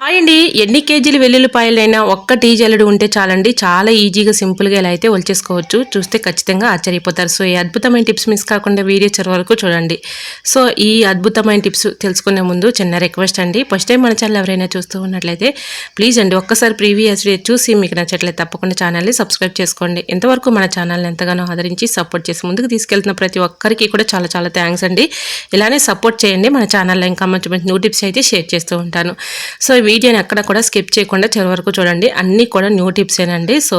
Hi అండి. ఎన్ని కేజీలు వెల్లుల్లిపాయలైనా ఒక్క టీ జల్లెడ ఉంటే చాలండి. చాలా ఈజీగా సింపుల్‌గా ఇలా అయితే ఒలిచేసుకోవచ్చు. చూస్తే ఖచ్చితంగా ఆశ్చర్యపోతారు. సో, ఈ అద్భుతమైన టిప్స్ మిస్ కాకుండా వీడియో చివరి వరకు చూడండి. సో, ఈ అద్భుతమైన టిప్స్ తెలుసుకునే ముందు చిన్న రిక్వెస్ట్ అండి. ఫస్ట్ టైం మన ఛానల్ ఎవరైనా చూస్తూ ఉన్నట్లయితే ప్లీజ్ అండి ఒక్కసారి ప్రీవియస్ వీడియో చూసి మీకు నచ్చట్లయితే తప్పకుండా ఛానల్‌ని సబ్స్క్రైబ్ చేసుకోండి. ఇంతవరకు మన ఛానల్‌ని ఎంతగానో ఆదరించి సపోర్ట్ చేసి ముందుకు తీసుకెళ్తున్న ప్రతి ఒక్కరికి కూడా చాలా చాలా థ్యాంక్స్ అండి. ఇలానే సపోర్ట్ చేయండి. మన ఛానల్‌లో ఇంకా మంచి మంచి న్యూ టిప్స్ అయితే షేర్ చేస్తూ ఉంటాను. సో, వీడియోని ఎక్కడ కూడా స్కిప్ చేయకుండా చివరి వరకు చూడండి. అన్నీ కూడా న్యూ టిప్సేనండి. సో,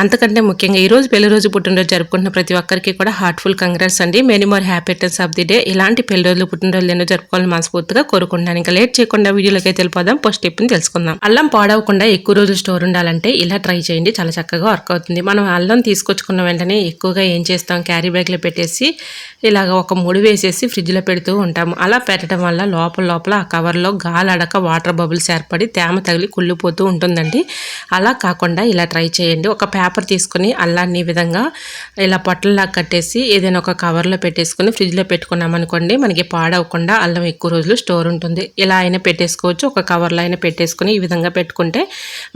అంతకంటే ముఖ్యంగా ఈరోజు పెళ్లి రోజు పుట్టినరోజు జరుపుకుంటున్న ప్రతి ఒక్కరికి కూడా హార్ట్ఫుల్ కంగ్రాట్స్ అండి. Many more happy returns of the day. ఇలాంటి పెళ్లి రోజులు పుట్టినరోజులు ఎన్నో జరుపుకోవాలని మనస్ఫూర్తిగా కోరుకుంటున్నాను. ఇంకా లేట్ చేయకుండా వీడియోలోకి అయితే వెళ్ళిపోదాం. ఫస్ట్ టిప్ని తెలుసుకుందాం. అల్లం పాడవకుండా ఎక్కువ రోజులు స్టోర్ ఉండాలంటే ఇలా ట్రై చేయండి. చాలా చక్కగా వర్క్ అవుతుంది. మనం అల్లం తీసుకొచ్చుకున్న వెంటనే ఎక్కువగా ఏం చేస్తాం, క్యారీ బ్యాగ్లో పెట్టేసి ఇలాగ ఒక ముడి వేసేసి ఫ్రిడ్జ్లో పెడుతూ ఉంటాము. అలా పెట్టడం వల్ల లోపల లోపల ఆ కవర్లో గాలి అడక వాటర్ బబుల్స్ ఏర్పడి తేమ తగిలి కుళ్ళిపోతూ ఉంటుందండి. అలా కాకుండా ఇలా ట్రై చేయండి. ఒక పేపర్ తీసుకుని అల్లాన్ని ఈ విధంగా ఇలా పొట్టల్లా కట్టేసి ఏదైనా ఒక కవర్లో పెట్టేసుకుని ఫ్రిడ్జ్లో పెట్టుకున్నామనుకోండి, మనకి పాడవకుండా అల్లం ఎక్కువ రోజులు స్టోర్ ఉంటుంది. ఇలా అయినా పెట్టేసుకోవచ్చు. ఒక కవర్లో అయినా పెట్టేసుకుని ఈ విధంగా పెట్టుకుంటే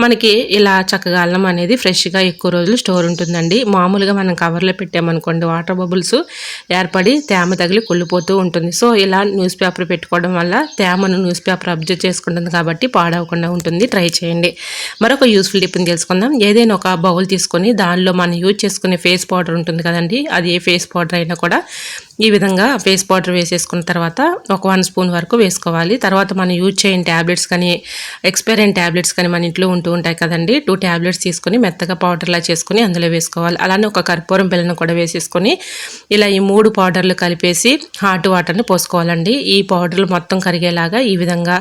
మనకి ఇలా చక్కగా అల్లం అనేది ఫ్రెష్గా ఎక్కువ రోజులు స్టోర్ ఉంటుందండి. మామూలుగా మనం కవర్లో పెట్టామనుకోండి వాటర్ బబుల్స్ ఏర్పడి తేమ తగిలి కుళ్ళిపోతూ ఉంటుంది. సో, ఇలా న్యూస్ పేపర్ పెట్టుకోవడం వల్ల తేమను న్యూస్ పేపర్ అబ్జర్వ్ చేసుకుంటుంది కాబట్టి పాడవకుండా ఉంటుంది. ట్రై చేయండి. మరొక యూస్ఫుల్ టిప్ని తెలుసుకుందాం. ఏదైనా ఒక బౌల్ తీసుకొని దానిలో మనం యూజ్ చేసుకునే ఫేస్ పౌడర్ ఉంటుంది కదండి, అది ఏ ఫేస్ పౌడర్ అయినా కూడా ఈ విధంగా ఫేస్ పౌడర్ వేసేసుకున్న తర్వాత ఒక 1 స్పూన్ వరకు వేసుకోవాలి. తర్వాత మనం యూజ్ చేయని ట్యాబ్లెట్స్ కానీ ఎక్స్పైర్ అయిన ట్యాబ్లెట్స్ కానీ మన ఇంట్లో ఉంటూ ఉంటాయి కదండి, 2 ట్యాబ్లెట్స్ తీసుకొని మెత్తగా పౌడర్లా చేసుకుని అందులో వేసుకోవాలి. అలానే ఒక కర్పూరం బిళ్ళను కూడా వేసేసుకొని ఇలా ఈ 3 పౌడర్లు కలిపేసి హాట్ వాటర్ని పోసుకోవాలండి. ఈ పౌడర్లు మొత్తం కరిగేలాగా ఈ విధంగా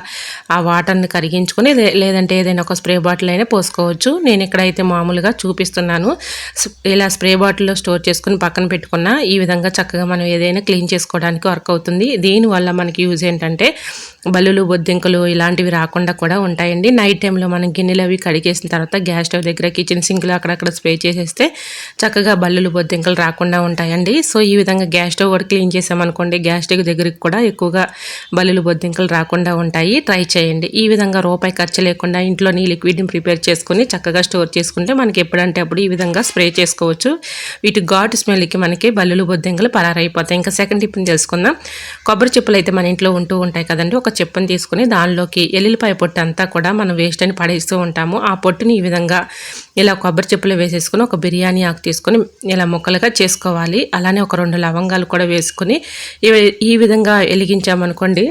ఆ వాటర్ని కరిగించుకొని లేదంటే ఏదైనా ఒక స్ప్రే బాటిల్ అయినా పోసుకోవచ్చు. నేను ఇక్కడైతే మామూలుగా చూపిస్తున్నాను. ఇలా స్ప్రే బాటిల్లో స్టోర్ చేసుకుని పక్కన పెట్టుకున్న ఈ విధంగా చక్కగా మనం ఏదైనా క్లీన్ చేసుకోవడానికి వర్క్ అవుతుంది. దీనివల్ల మనకి యూజ్ ఏంటంటే బల్లులు బొద్దింకలు ఇలాంటివి రాకుండా కూడా ఉంటాయండి. నైట్ టైంలో మనం గిన్నెలు అవి కడిగేసిన తర్వాత గ్యాస్ స్టవ్ దగ్గర కిచెన్ సింక్లో అక్కడక్కడ స్ప్రే చేసేస్తే చక్కగా బల్లులు బొద్దింకలు రాకుండా ఉంటాయండి. సో, ఈ విధంగా గ్యాస్ స్టవ్ కూడా క్లీన్ చేసామనుకోండి, గ్యాస్ స్టవ్ దగ్గరికి కూడా ఎక్కువగా బల్లులు బొద్దింకలు రాకుండా ఉంటాయి. ట్రై చేయండి. ఈ విధంగా రూపాయి ఖర్చు లేకుండా ఇంట్లోని లిక్విడ్ని ప్రిపేర్ చేసుకుని చక్కగా స్టోర్ చేసుకుంటే మనకి ఎప్పుడంటే అప్పుడు ఈ విధంగా స్ప్రే చేసుకోవచ్చు. వీటి ఘాటు స్మెల్కి మనకి బల్లులు బొద్దింకలు పరారైపోతాయి. ఇంకా సెకండ్ టిప్ని తెలుసుకుందాం. కొబ్బరి చెప్పులు అయితే మన ఇంట్లో ఉంటూ ఉంటాయి కదండి. ఒక చెప్పుని తీసుకుని దానిలోకి ఎల్లుల్లిపాయ పొట్టు అంతా కూడా మనం వేస్ట్ అని పడేస్తూ ఉంటాము. ఆ పొట్టుని ఈ విధంగా ఇలా కొబ్బరి చెప్పులు వేసేసుకుని ఒక బిర్యానీ ఆకు తీసుకొని ఇలా ముక్కలుగా చేసుకోవాలి. అలానే ఒక 2 లవంగాలు కూడా వేసుకొని ఈ విధంగా వెలిగించామనుకోండి,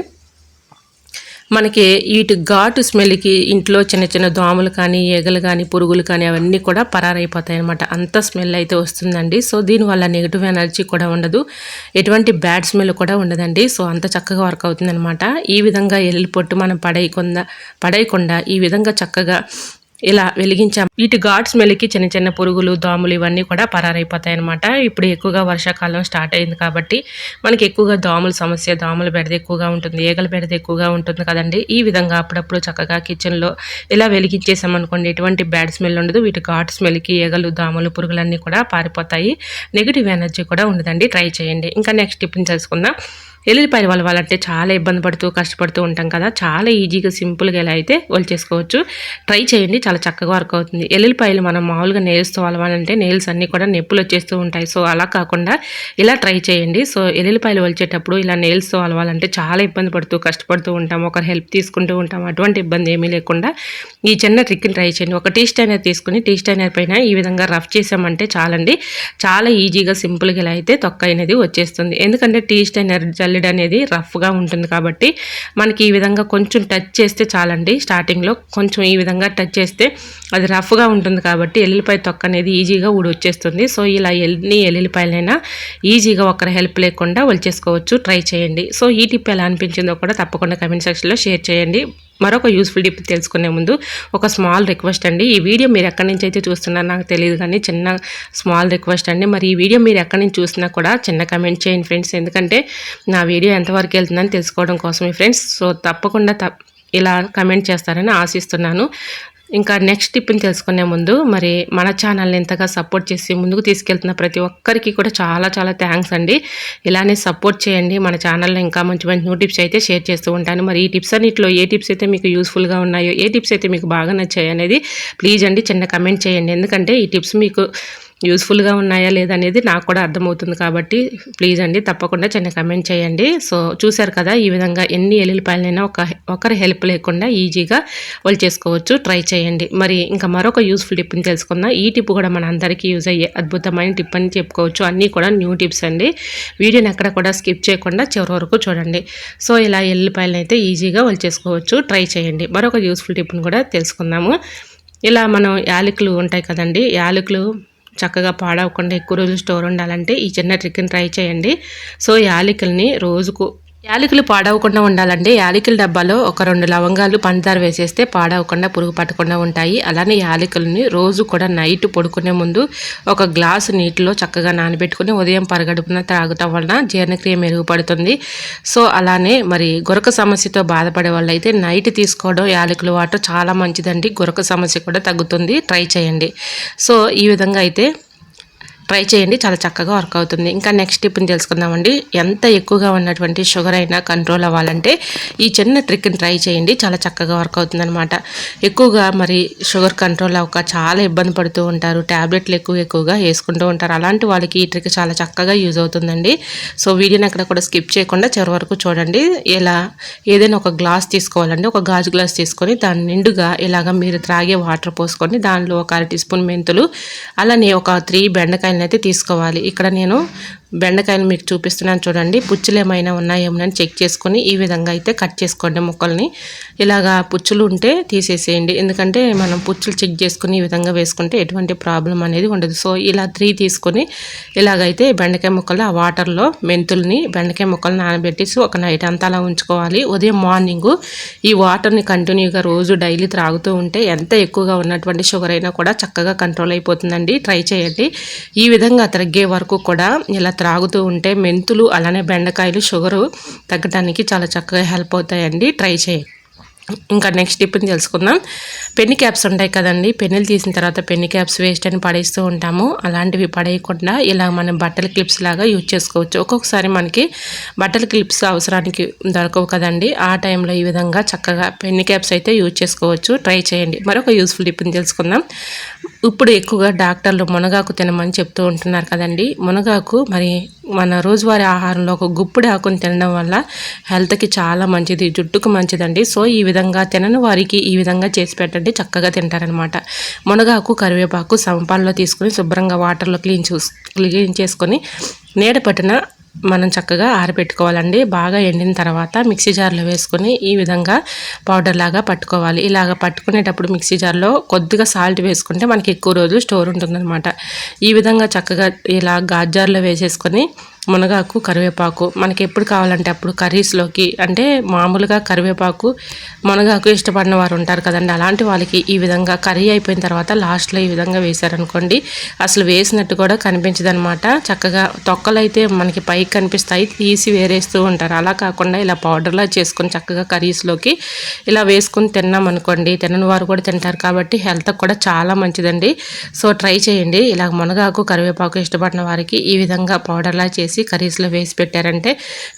మనకి వీటి ఘాటు స్మెల్కి ఇంట్లో చిన్న చిన్న దోమలు కానీ ఈగలు కానీ పురుగులు కానీ అవన్నీ కూడా పరారైపోతాయి అనమాట. అంత స్మెల్ అయితే వస్తుందండి. సో, దీనివల్ల నెగిటివ్ ఎనర్జీ కూడా ఉండదు, ఎటువంటి బ్యాడ్ స్మెల్ కూడా ఉండదండి. సో, అంత చక్కగా వర్క్ అవుతుంది అనమాట. ఈ విధంగా ఎల్లుల్లి పొట్టు మనం పడేయకుండా ఈ విధంగా చక్కగా ఇలా వెలిగించాం. వీటి ఘాట్ స్మెల్కి చిన్న చిన్న పురుగులు దోమలు ఇవన్నీ కూడా పరారైపోతాయి అనమాట. ఇప్పుడు ఎక్కువగా వర్షాకాలం స్టార్ట్ అయింది కాబట్టి మనకి ఎక్కువగా దోమల సమస్య, దోమల బెడద ఎక్కువగా ఉంటుంది, ఈగల బెడద ఎక్కువగా ఉంటుంది కదండి. ఈ విధంగా అప్పుడప్పుడు చక్కగా కిచెన్లో ఇలా వెలిగించేసామనుకోండి, ఎటువంటి బ్యాడ్ స్మెల్ ఉండదు. వీటి ఘాట్ స్మెల్కి ఈగలు దోమలు పురుగులన్నీ కూడా పారిపోతాయి, నెగిటివ్ ఎనర్జీ కూడా ఉండదండి. ట్రై చేయండి. ఇంకా నెక్స్ట్ టిప్ని తెలుసుకుందాం. ఎల్లుల్లిపాయలు వలవాలంటే చాలా ఇబ్బంది పడుతూ కష్టపడుతూ ఉంటాం కదా, చాలా ఈజీగా సింపుల్గా ఎలా అయితే వలిచేసుకోవచ్చు. ట్రై చేయండి. చాలా చక్కగా వర్క్ అవుతుంది. ఎల్లుల్లిపాయలు మనం మామూలుగా నెయిల్స్తో వలవాలంటే నెయిల్స్ అన్నీ కూడా నొప్పులు వచ్చేస్తూ ఉంటాయి. సో, అలా కాకుండా ఇలా ట్రై చేయండి. సో, ఎల్లుల్లిపాయలు వలిచేటప్పుడు ఇలా నెయిల్స్తో వలవాలంటే చాలా ఇబ్బంది పడుతూ కష్టపడుతూ ఉంటాం, ఒకరు హెల్ప్ తీసుకుంటూ ఉంటాం. అటువంటి ఇబ్బంది ఏమీ లేకుండా ఈ చిన్న ట్రిక్ని ట్రై చేయండి. ఒక టీ స్టైనర్ తీసుకుని టీ స్టైనర్ పైన ఈ విధంగా రఫ్ చేసామంటే చాలండి, చాలా ఈజీగా సింపుల్గా ఇలా అయితే తొక్క అనేది వచ్చేస్తుంది. ఎందుకంటే టీ స్టైనర్ జల్లెడ అనేది రఫ్గా ఉంటుంది కాబట్టి మనకి ఈ విధంగా కొంచెం టచ్ చేస్తే చాలండి. స్టార్టింగ్లో కొంచెం ఈ విధంగా టచ్ చేస్తే అది రఫ్గా ఉంటుంది కాబట్టి ఎల్లుల్లిపాయ తొక్క అనేది ఈజీగా ఊడొచ్చేస్తుంది. సో, ఇలా ఎన్ని ఎల్లుల్లిపాయలైనా ఈజీగా ఒకరి హెల్ప్ లేకుండా వలిచేసుకోవచ్చు. ట్రై చేయండి. సో, ఈ టిప్ ఎలా అనిపించిందో కూడా తప్పకుండా కమెంట్ సెక్షన్లో షేర్ చేయండి. మరొక యూస్ఫుల్ టిప్ తెలుసుకునే ముందు ఒక స్మాల్ రిక్వెస్ట్ అండి. ఈ వీడియో మీరు ఎక్కడి నుంచి అయితే చూస్తున్నారో నాకు తెలియదు కానీ చిన్న స్మాల్ రిక్వెస్ట్ అండి. మరి ఈ వీడియో మీరు ఎక్కడి నుంచి చూసినా కూడా చిన్న కమెంట్ చేయండి ఫ్రెండ్స్, ఎందుకంటే నా వీడియో ఎంతవరకు వెళ్తుందని తెలుసుకోవడం కోసమే ఫ్రెండ్స్. సో, తప్పకుండా ఇలా కమెంట్ చేస్తారని ఆశిస్తున్నాను. ఇంకా నెక్స్ట్ టిప్ని తెలుసుకునే ముందు మరి మన ఛానల్ని ఎంతగా సపోర్ట్ చేసి ముందుకు తీసుకెళ్తున్న ప్రతి ఒక్కరికి కూడా చాలా చాలా థ్యాంక్స్ అండి. ఇలానే సపోర్ట్ చేయండి. మన ఛానల్లో ఇంకా మంచి మంచి న్యూ టిప్స్ అయితే షేర్ చేస్తూ ఉంటాను. మరి ఈ టిప్స్ అన్నింటిలో ఏ టిప్స్ అయితే మీకు యూస్ఫుల్గా ఉన్నాయో, ఏ టిప్స్ అయితే మీకు బాగా నచ్చాయి అనేది ప్లీజ్ అండి చిన్న కమెంట్ చేయండి. ఎందుకంటే ఈ టిప్స్ మీకు యూస్ఫుల్గా ఉన్నాయా లేదా అనేది నాకు కూడా అర్థమవుతుంది కాబట్టి ప్లీజ్ అండి తప్పకుండా చిన్న కమెంట్ చేయండి. సో చూశారు కదా, ఈ విధంగా ఎన్ని ఎల్లుల్లిపాయలైనా ఒకరి హెల్ప్ లేకుండా ఈజీగా చేసుకోవచ్చు. ట్రై చేయండి. మరి ఇంకా మరొక యూస్ఫుల్ టిప్ని తెలుసుకుందాం. ఈ టిప్ కూడా మన అందరికీ యూజ్ అయ్యే అద్భుతమైన టిప్ అని చెప్పుకోవచ్చు. అన్నీ కూడా న్యూ టిప్స్ అండి. వీడియోని ఎక్కడ కూడా స్కిప్ చేయకుండా చివరి వరకు చూడండి. సో ఇలా ఎల్లుల్లిపాయలను అయితే ఈజీగా చేసుకోవచ్చు. ట్రై చేయండి. మరొక యూస్ఫుల్ టిప్ని కూడా తెలుసుకుందాము. ఇలా మనం యాలకులు ఉంటాయి కదండి, యాలకులు చక్కగా పాడవకుండా ఎక్కువ రోజులు స్టోర్ ఉండాలంటే ఈ చిన్న ట్రిక్ని ట్రై చేయండి. సో యాలకులు పాడవకుండా ఉండాలంటే యాలకుల డబ్బాలో ఒక 2 లవంగాలు పంచదార వేసేస్తే పాడవకుండా పురుగు పట్టకుండా ఉంటాయి. అలానే యాలకులని రోజు కూడా నైట్ పడుకునే ముందు ఒక గ్లాసు నీటిలో చక్కగా నానబెట్టుకుని ఉదయం పరగడుపున తాగటం వలన జీర్ణక్రియ మెరుగుపడుతుంది. సో అలానే మరి గురక సమస్యతో బాధపడే వాళ్ళు అయితే నైట్ తీసుకోవడం యాలకుల వాటర్ చాలా మంచిదండి. గురక సమస్య కూడా తగ్గుతుంది. ట్రై చేయండి. సో ఈ విధంగా అయితే ట్రై చేయండి, చాలా చక్కగా వర్క్ అవుతుంది. ఇంకా నెక్స్ట్ టిప్ని తెలుసుకుందామండి. ఎంత ఎక్కువగా ఉన్నటువంటి షుగర్ అయినా కంట్రోల్ అవ్వాలంటే ఈ చిన్న ట్రిక్ని ట్రై చేయండి, చాలా చక్కగా వర్క్ అవుతుంది అనమాట. ఎక్కువగా మరి షుగర్ కంట్రోల్ అవ్వక చాలా ఇబ్బంది పడుతూ ఉంటారు, ట్యాబ్లెట్లు ఎక్కువగా వేసుకుంటూ ఉంటారు. అలాంటి వాళ్ళకి ఈ ట్రిక్ చాలా చక్కగా యూజ్ అవుతుందండి. సో వీడియోని అక్కడ కూడా స్కిప్ చేయకుండా చివరి వరకు చూడండి. ఇలా ఏదైనా ఒక గ్లాస్ తీసుకోవాలండి, ఒక గాజు గ్లాస్ తీసుకొని దాని నిండుగా ఇలాగ మీరు త్రాగే వాటర్ పోసుకొని దానిలో ఒక 1/2 టీ స్పూన్ మెంతులు, అలానే ఒక 3 బెండకాయలు అయితే తీసుకోవాలి. ఇక్కడ నేను బెండకాయలు మీకు చూపిస్తున్నాను చూడండి. పుచ్చులు ఏమైనా ఉన్నాయేమోనని చెక్ చేసుకొని ఈ విధంగా అయితే కట్ చేసుకోండి ముక్కల్ని. ఇలాగా పుచ్చులు ఉంటే తీసేసేయండి, ఎందుకంటే మనం పుచ్చులు చెక్ చేసుకుని ఈ విధంగా వేసుకుంటే ఎటువంటి ప్రాబ్లం అనేది ఉండదు. సో ఇలా 3 తీసుకొని ఇలాగైతే బెండకాయ ముక్కలు ఆ వాటర్లో మెంతుల్ని బెండకాయ ముక్కలు నానబెట్టేసి ఒక నైట్ అంతా అలా ఉంచుకోవాలి. ఉదయం మార్నింగు ఈ వాటర్ని కంటిన్యూగా రోజు డైలీ త్రాగుతూ ఉంటే ఎంత ఎక్కువగా ఉన్నటువంటి షుగర్ అయినా కూడా చక్కగా కంట్రోల్ అయిపోతుందండి. ట్రై చేయండి. ఈ విధంగా తగ్గే వరకు కూడా ఇలా త్రాగుతూ ఉంటే మెంతులు అలానే బెండకాయలు షుగరు తగ్గడానికి చాలా చక్కగా హెల్ప్ అవుతాయండి. ట్రై చేయండి. ఇంకా నెక్స్ట్ టిప్ని తెలుసుకుందాం. పెన్ని క్యాప్స్ ఉంటాయి కదండి, పెన్నులు తీసిన తర్వాత పెన్ని క్యాప్స్ వేస్ట్ అని పడేస్తూ ఉంటాము. అలాంటివి పడేయకుండా ఇలా మనం బట్టల క్లిప్స్ లాగా యూజ్ చేసుకోవచ్చు. ఒక్కొక్కసారి మనకి బట్టల క్లిప్స్ అవసరానికి దొరకవు కదండి, ఆ టైంలో ఈ విధంగా చక్కగా పెన్ని క్యాప్స్ అయితే యూజ్ చేసుకోవచ్చు. ట్రై చేయండి. మరొక యూస్ఫుల్ టిప్ని తెలుసుకుందాం. ఇప్పుడు ఎక్కువగా డాక్టర్లు మునగాకు తినమని చెప్తూ ఉంటున్నారు కదండి. మునగాకు మరి మన రోజువారీ ఆహారంలో ఒక గుప్పిడి ఆకుని తినడం వల్ల హెల్త్కి చాలా మంచిది, జుట్టుకు మంచిదండి. సో ఈ విధంగా తినని వారికి ఈ విధంగా చేసి పెట్టండి, చక్కగా తింటారనమాట. మునగాకు కరివేపాకు సమపాల్లో తీసుకొని శుభ్రంగా వాటర్లో క్లీన్ చేసుకొని నీడ పట్టిన మనం చక్కగా ఆరబెట్టుకోవాలండి. బాగా ఎండిన తర్వాత మిక్సీ జార్లో వేసుకొని ఈ విధంగా పౌడర్ లాగా పట్టుకోవాలి. ఇలాగ పట్టుకునేటప్పుడు మిక్సీ జార్లో కొద్దిగా సాల్ట్ వేసుకుంటే మనకి ఎక్కువ రోజులు స్టోర్ ఉంటుందన్నమాట. ఈ విధంగా చక్కగా ఇలా గాజు జార్లో వేసేసుకొని మునగాకు కరివేపాకు మనకి ఎప్పుడు కావాలంటే అప్పుడు కర్రీస్లోకి, అంటే మామూలుగా కరివేపాకు మునగాకు ఇష్టపడిన వారు ఉంటారు కదండి, అలాంటి వాళ్ళకి ఈ విధంగా కర్రీ అయిపోయిన తర్వాత లాస్ట్లో ఈ విధంగా వేశారనుకోండి అసలు వేసినట్టు కూడా కనిపించదనమాట. చక్కగా తొక్కలు అయితే మనకి పైకి కనిపిస్తాయి, తీసి వేరేస్తూ ఉంటారు. అలా కాకుండా ఇలా పౌడర్లా చేసుకొని చక్కగా కర్రీస్లోకి ఇలా వేసుకొని తిన్నాం అనుకోండి, తినని వారు కూడా తింటారు కాబట్టి హెల్త్కి కూడా చాలా మంచిదండి. సో ట్రై చేయండి. ఇలా మునగాకు కరివేపాకు ఇష్టపడిన వారికి ఈ విధంగా పౌడర్లా చేసి కర్రీస్లో వేసి పెట్టారంటే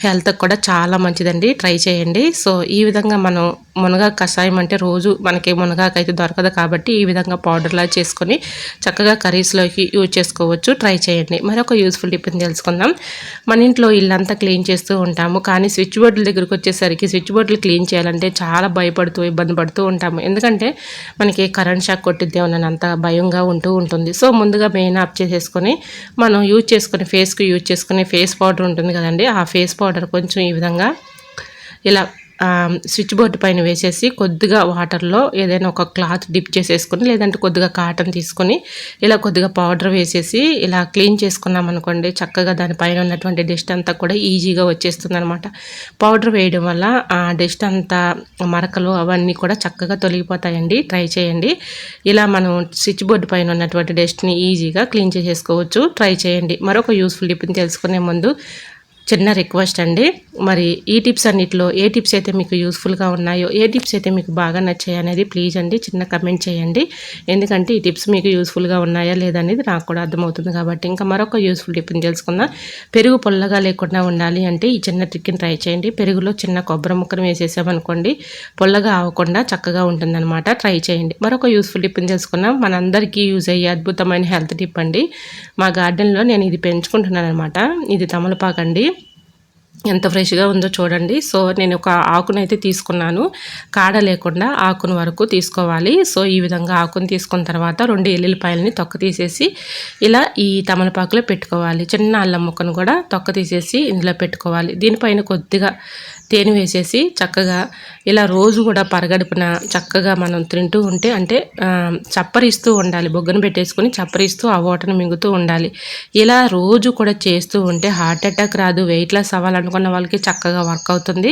హెల్త్కి కూడా చాలా మంచిదండి. ట్రై చేయండి. సో ఈ విధంగా మనం మునగాకు కషాయం అంటే రోజు మనకి మునగాకు అయితే దొరకదు కాబట్టి ఈ విధంగా పౌడర్లా చేసుకొని చక్కగా కర్రీస్లోకి యూజ్ చేసుకోవచ్చు. ట్రై చేయండి. మరొక యూస్ఫుల్ టిప్ని తెలుసుకుందాం. మన ఇంట్లో ఇల్లంతా క్లీన్ చేస్తూ ఉంటాము, కానీ స్విచ్ బోర్డుల దగ్గరికి వచ్చేసరికి స్విచ్ బోర్డులు క్లీన్ చేయాలంటే చాలా భయపడుతూ ఇబ్బంది పడుతూ ఉంటాము. ఎందుకంటే మనకి కరెంట్ షాక్ కొట్టిద్దామని అంత భయంగా ఉంటుంది. సో ముందుగా మెయిన్ ఆఫ్ చేసేసుకొని మనం యూజ్ చేసుకుని ఫేస్కి యూజ్ చేసుకుని ఫేస్ పౌడర్ ఉంటుంది కదండి, ఆ ఫేస్ పౌడర్ కొంచెం ఈ విధంగా ఇలా స్విచ్ బోర్డు పైన వేసేసి కొద్దిగా వాటర్లో ఏదైనా ఒక క్లాత్ డిప్ చేసేసుకొని లేదంటే కొద్దిగా కాటన్ తీసుకొని ఇలా కొద్దిగా పౌడర్ వేసేసి ఇలా క్లీన్ చేసుకున్నాం అనుకోండి, చక్కగా దానిపైన ఉన్నటువంటి డస్ట్ అంతా కూడా ఈజీగా వచ్చేస్తుంది అనమాట. పౌడర్ వేయడం వల్ల ఆ డస్ట్ అంతా మరకలు అవన్నీ కూడా చక్కగా తొలగిపోతాయండి. ట్రై చేయండి. ఇలా మనం స్విచ్ బోర్డు పైన ఉన్నటువంటి డస్ట్ని ఈజీగా క్లీన్ చేసేసుకోవచ్చు. ట్రై చేయండి. మరొక యూస్ఫుల్ టిప్ని తెలుసుకునే ముందు చిన్న రిక్వెస్ట్ అండి. మరి ఈ టిప్స్ అన్నిటిలో ఏ టిప్స్ అయితే మీకు యూస్ఫుల్గా ఉన్నాయో, ఏ టిప్స్ అయితే మీకు బాగా నచ్చాయి అనేది ప్లీజ్ అండి చిన్న కమెంట్ చేయండి. ఎందుకంటే ఈ టిప్స్ మీకు యూస్ఫుల్గా ఉన్నాయా లేదా అనేది నాకు కూడా అర్థమవుతుంది కాబట్టి. ఇంకా మరొక యూస్ఫుల్ టిప్ని తెలుసుకుందాం. పెరుగు పొల్లగా లేకుండా ఉండాలి అంటే ఈ చిన్న ట్రిక్ని ట్రై చేయండి. పెరుగులో చిన్న కొబ్బరి ముక్కను వేసేసామనుకోండి, పొల్లగా అవ్వకుండా చక్కగా ఉంటుందన్నమాట. ట్రై చేయండి. మరొక యూస్ఫుల్ టిప్ని తెలుసుకుందాం. మనందరికీ యూజ్ అయ్యే అద్భుతమైన హెల్త్ టిప్ అండి. మా గార్డెన్లో నేను ఇది పెంచుకుంటున్నాను అనమాట. ఇది తమలపాకు అండి. ఎంత ఫ్రెష్గా ఉందో చూడండి. సో నేను ఒక ఆకునైతే తీసుకున్నాను, కాడ లేకుండా ఆకును వరకు తీసుకోవాలి. సో ఈ విధంగా ఆకును తీసుకున్న తర్వాత 2 ఎల్లుల్లిపాయలని తొక్క తీసేసి ఇలా ఈ తమలపాకులో పెట్టుకోవాలి. చిన్న అల్లం ముక్కను కూడా తొక్క తీసేసి ఇందులో పెట్టుకోవాలి. దీనిపైన కొద్దిగా తేనె వేసేసి చక్కగా ఇలా రోజు కూడా పరగడుపున చక్కగా మనం తింటూ ఉంటే, అంటే చప్పరిస్తూ ఉండాలి. బొగ్గను పెట్టేసుకొని చప్పరిస్తూ ఆ వాటర్ని మింగుతూ ఉండాలి. ఇలా రోజు కూడా చేస్తూ ఉంటే హార్ట్ అటాక్ రాదు, వెయిట్ లాస్ అవ్వాలనుకున్న వాళ్ళకి చక్కగా వర్క్ అవుతుంది.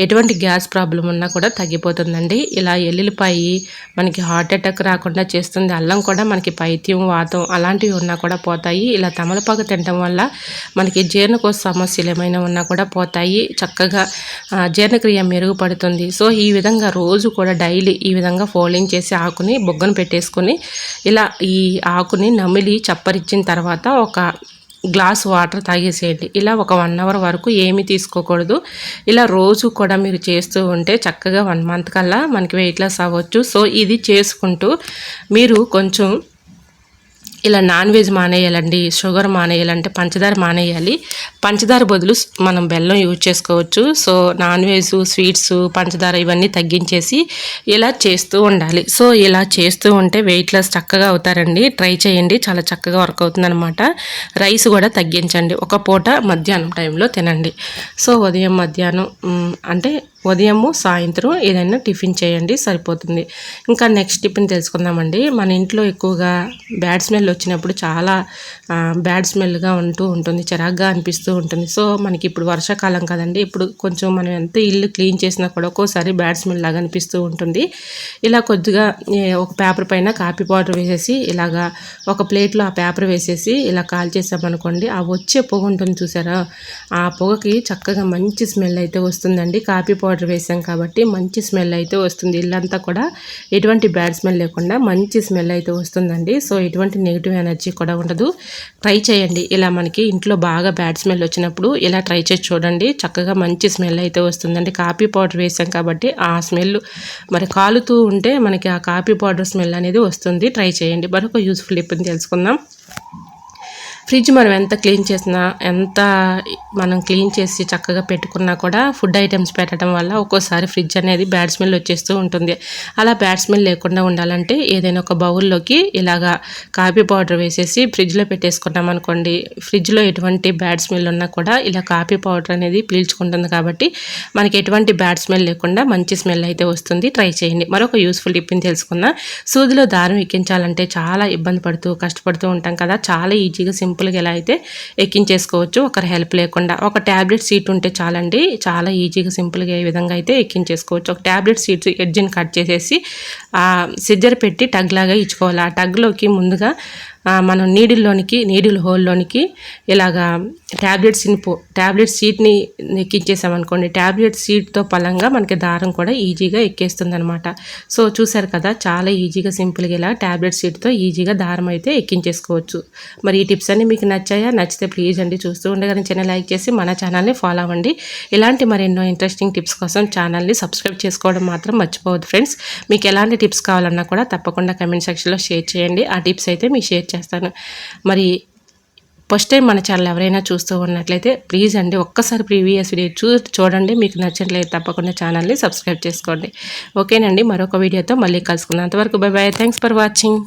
ఎటువంటి గ్యాస్ ప్రాబ్లం ఉన్నా కూడా తగ్గిపోతుందండి. ఇలా ఎల్లుల్లిపాయి మనకి హార్ట్ అటాక్ రాకుండా చేస్తుంది. అల్లం కూడా మనకి పైత్యం, వాతం అలాంటివి ఉన్నా కూడా పోతాయి. ఇలా తమలపాకు తినడం వల్ల మనకి జీర్ణకోశ సమస్యలు ఏమైనా ఉన్నా కూడా పోతాయి. చక్కగా జీర్ణక్రియ మెరుగుపడుతుంది. సో ఈ విధంగా రోజు కూడా డైలీ ఈ విధంగా ఫోల్డింగ్ చేసి ఆకుని బొగ్గను పెట్టేసుకొని ఇలా ఈ ఆకుని నమిలి చప్పరిచ్చిన తర్వాత ఒక గ్లాస్ వాటర్ తాగేసేయండి. ఇలా ఒక 1 అవర్ వరకు ఏమీ తీసుకోకూడదు. ఇలా రోజు కూడా మీరు చేస్తూ ఉంటే చక్కగా 1 మంత్ కల్లా మనకి వెయిట్ లాస్ అవ్వచ్చు. సో ఇది చేసుకుంటూ మీరు కొంచెం ఇలా నాన్ వెజ్ మానేయాలండి. షుగర్ మానేయాలంటే పంచదార మానేయాలి. పంచదార బదులు మనం బెల్లం యూజ్ చేసుకోవచ్చు. సో నాన్ వెజ్, స్వీట్స్, పంచదార ఇవన్నీ తగ్గించేసి ఇలా చేస్తూ ఉండాలి. సో ఇలా చేస్తూ ఉంటే వెయిట్ లాస్ చక్కగా అవుతారండి. ట్రై చేయండి, చాలా చక్కగా వర్క్ అవుతుందన్నమాట. రైస్ కూడా తగ్గించండి. ఒక పూట మధ్యాహ్నం టైంలో తినండి. సో ఉదయం, మధ్యాహ్నం అంటే ఉదయము, సాయంత్రం ఏదైనా టిఫిన్ చేయండి, సరిపోతుంది. ఇంకా నెక్స్ట్ టిఫిన్ తెలుసుకుందామండి. మన ఇంట్లో ఎక్కువగా బ్యాడ్ స్మెల్ వచ్చినప్పుడు చాలా బ్యాడ్ స్మెల్గా ఉంటుంది, చిరాగ్గా అనిపిస్తూ ఉంటుంది. సో మనకి ఇప్పుడు వర్షాకాలం కదండి, ఇప్పుడు కొంచెం మనం ఎంత ఇల్లు క్లీన్ చేసినా కూడా ఒక్కోసారి బ్యాడ్ స్మెల్ లాగా అనిపిస్తూ ఉంటుంది. ఇలా కొద్దిగా ఒక పేపర్ పైన కాఫీ పౌడర్ వేసేసి ఇలాగా ఒక ప్లేట్లో ఆ పేపర్ వేసేసి ఇలా కాల్ చేసామనుకోండి, ఆ వచ్చే పొగ ఉంటుంది చూసారా, ఆ పొగకి చక్కగా మంచి స్మెల్ అయితే వస్తుందండి. కాఫీ పౌడర్ వేసాం కాబట్టి మంచి స్మెల్ అయితే వస్తుంది. ఇల్లంతా కూడా ఎటువంటి బ్యాడ్ స్మెల్ లేకుండా మంచి స్మెల్ అయితే వస్తుందండి. సో ఎటువంటి నెగిటివ్ ఎనర్జీ కూడా ఉండదు. ట్రై చేయండి. ఇలా మనకి ఇంట్లో బాగా బ్యాడ్ స్మెల్ వచ్చినప్పుడు ఇలా ట్రై చేసి చూడండి, చక్కగా మంచి స్మెల్ అయితే వస్తుందండి. కాఫీ పౌడర్ వేసాం కాబట్టి ఆ స్మెల్ మరి కాలుతూ ఉంటే మనకి ఆ కాఫీ పౌడర్ స్మెల్ అనేది వస్తుంది. ట్రై చేయండి. మరొక యూస్ఫుల్ టిప్ తెలుసుకుందాం. ఫ్రిడ్జ్ మనం ఎంత క్లీన్ చేసినా, ఎంత మనం క్లీన్ చేసి చక్కగా పెట్టుకున్నా కూడా ఫుడ్ ఐటమ్స్ పెట్టడం వల్ల ఒక్కోసారి ఫ్రిడ్జ్ అనేది బ్యాడ్ స్మెల్ వచ్చేస్తూ ఉంటుంది. అలా బ్యాడ్ స్మెల్ లేకుండా ఉండాలంటే ఏదైనా ఒక బౌల్లోకి ఇలాగా కాఫీ పౌడర్ వేసేసి ఫ్రిడ్జ్లో పెట్టేసుకున్నాం అనుకోండి, ఫ్రిడ్జ్లో ఎటువంటి బ్యాడ్ స్మెల్ ఉన్నా కూడా ఇలా కాఫీ పౌడర్ అనేది పీల్చుకుంటుంది కాబట్టి మనకి ఎటువంటి బ్యాడ్ స్మెల్ లేకుండా మంచి స్మెల్ అయితే వస్తుంది. ట్రై చేయండి. మరొక యూస్ఫుల్ టిప్ని తెలుసుకుందాం. సూదిలో దారం ఎక్కించాలంటే చాలా ఇబ్బంది పడుతూ కష్టపడుతూ ఉంటాం కదా, చాలా ఈజీగా సింపుల్గా ఎలా అయితే ఎక్కించేసుకోవచ్చు ఒకరి హెల్ప్ లేకుండా. ఒక ట్యాబ్లెట్ సీట్ ఉంటే చాలండి, చాలా ఈజీగా సింపుల్గా ఈ విధంగా అయితే ఎక్కించేసుకోవచ్చు. ఒక ట్యాబ్లెట్ సీట్ ఎడ్జిని కట్ చేసేసి సిజర్ పెట్టి టగ్ లాగా ఇచ్చుకోవాలి. ఆ టగ్లోకి ముందుగా మనం నీడిల్ హోల్లోనికి ఇలాగా ట్యాబ్లెట్ సీట్ని ఎక్కించేసామనుకోండి, ట్యాబ్లెట్ సీట్తో పలంగా మనకి దారం కూడా ఈజీగా ఎక్కేస్తుంది అనమాట. సో చూసారు కదా, చాలా ఈజీగా సింపుల్గా ఇలా ట్యాబ్లెట్ సీట్తో ఈజీగా దారం అయితే ఎక్కించేసుకోవచ్చు. మరి ఈ టిప్స్ అన్ని మీకు నచ్చాయా? నచ్చితే ప్లీజ్ అండి చూస్తూ ఉండగానే చిన్న లైక్ చేసి మన ఛానల్ని ఫాలో అవ్వండి. ఇలాంటి మరెన్నో ఇంట్రెస్టింగ్ టిప్స్ కోసం ఛానల్ని సబ్స్క్రైబ్ చేసుకోవడం మాత్రం మర్చిపోవద్దు ఫ్రెండ్స్. మీకు ఎలాంటి టిప్స్ కావాలన్నా కూడా తప్పకుండా కమెంట్ సెక్షన్లో షేర్ చేయండి. ఆ టిప్స్ అయితే మీకు షేర్ చేస్తాను. మరి ఫస్ట్ టైం మన ఛానల్ ఎవరైనా చూస్తూ ఉన్నట్లయితే ప్లీజ్ అండి ఒక్కసారి ప్రీవియస్ వీడియో చూడండి. మీకు నచ్చినట్లయితే తప్పకుండా ఛానల్ని సబ్స్క్రైబ్ చేసుకోండి. ఓకేనండి, మరొక వీడియోతో మళ్ళీ కలుసుకుందాం. అంతవరకు by by. Thanks for watching.